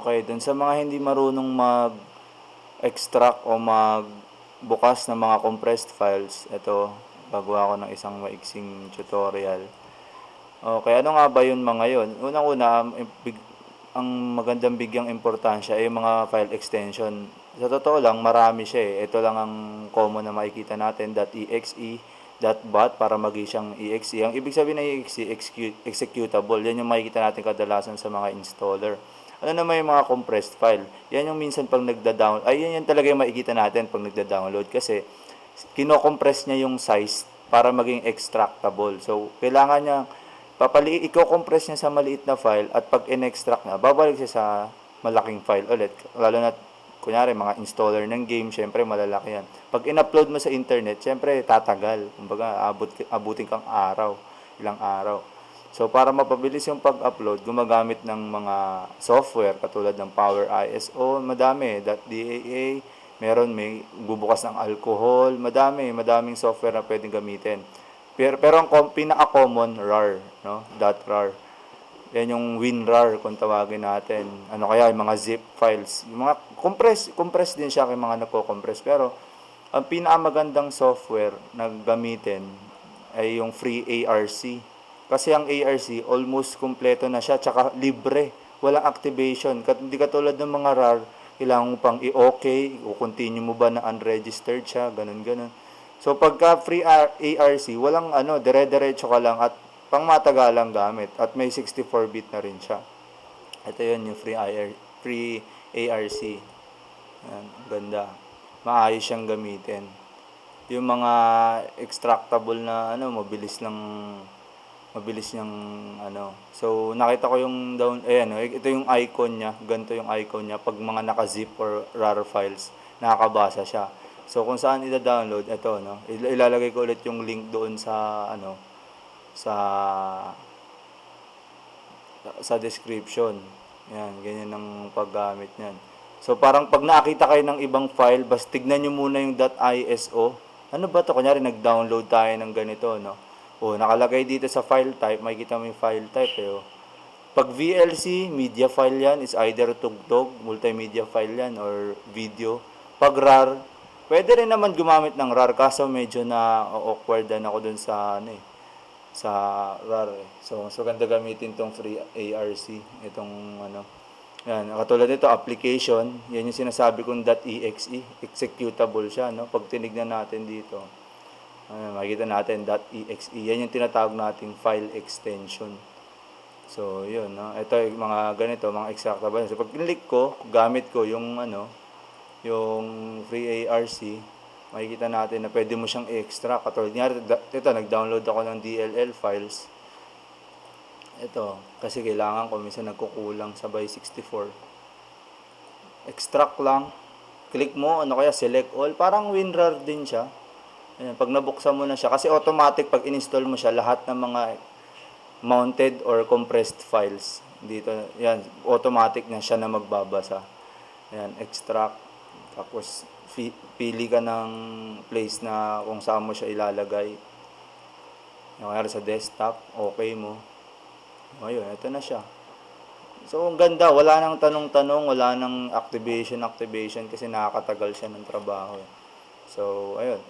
Okay, dun sa mga hindi marunong mag-extract o magbukas ng mga compressed files, ito, gagawa ko ng isang maiksing tutorial. Okay, ano nga ba yun mga yun? Unang-una, ang magandang bigyang importansya ay yung mga file extension. Sa totoo lang, marami siya eh. Ito lang ang common na makikita natin, .exe, .bat para maging siyang exe. Ang ibig sabihin ng exe, executable. Yan yung makikita natin kadalasan sa mga installer. Ano naman yung mga compressed file? Yan yung minsan pag nagda-down, ay yan talaga yung makikita natin pag nagda-download kasi kino-compress niya yung size para maging extractable. So, kailangan niya i-compress niya sa maliit na file at pag in-extract na, babalik siya sa malaking file ulit. Lalo na, kunyari, mga installer ng game, syempre malalaki yan. Pag in-upload mo sa internet, syempre tatagal. Kumbaga, abutin kang ilang araw. So, para mapabilis yung pag-upload, gumagamit ng mga software katulad ng Power ISO, madami, .daa, may bubukas ng alcohol, madaming software na pwedeng gamitin. Pero ang pinaka-common, RAR, no? .rar. Yan yung WinRAR kung tawagin natin. Ano kaya, yung mga zip files. Yung mga compress din siya kay mga nagko-compress. Pero, ang pinakamagandang software na gamitin ay yung free ARC. Kasi ang ARC, almost kompleto na siya, tsaka libre. Walang activation. Hindi katulad ng mga RAR, kailangan mo pang i-okay, i-continue mo ba na unregistered siya, ganun. So, pagka free ARC, walang dire-diretso ka lang at pang matagalang gamit. At may 64-bit na rin siya. Ito yun, yung free ARC. Ayan, ganda. Maayos siyang gamitin. Yung mga extractable na, mabilis niyang, So, nakita ko yung ito yung icon niya. Ganito yung icon niya. Pag mga naka-zip or RAR files, nakakabasa siya. So, kung saan ida-download, ito, no? Ilalagay ko ulit yung link doon sa description. Yan, ganyan ang paggamit niyan. So, parang pag nakita kayo ng ibang file, basta tignan nyo muna yung .iso. Ano ba to? Kunyari, nag-download tayo ng ganito, no? O, nakalagay dito sa file type, makikita mo yung file type, eh. Pag VLC, media file yan, is either tugtog, multimedia file yan, or video. Pag RAR, pwede rin naman gumamit ng RAR kaso medyo na awkward din ako dun sa sa RAR. So, ganda gamitin tong free ARC. Yan, katulad nito, application. Yan yung sinasabi kong .exe. Executable siya, no? Pag tinignan natin dito, makikita natin .exe. Yan yung tinatawag nating file extension. So, yun, no? Ito, yung mga ganito, mga extractable. So, pag click ko, gamit ko yung yung free ARC, makikita natin na pwede mo siyang i-extract. Katulad nga, ito, nag-download ako ng DLL files. Ito, kasi kailangan ko, minsan nagkukulang sabay 64. Extract lang. Click mo, select all. Parang WinRAR din siya. Ayan, pag nabuksan mo na siya, kasi automatic pag in-install mo siya, lahat ng mga mounted or compressed files, dito, yan, automatic na siya na magbabasa. Ayan, extract. Tapos, pili ka ng place na kung saan mo siya ilalagay. Kaya sa desktop, okay mo. Ayun, ito na siya. So, ang ganda. Wala nang tanong-tanong, wala nang activation kasi nakakatagal siya ng trabaho. So, ayun.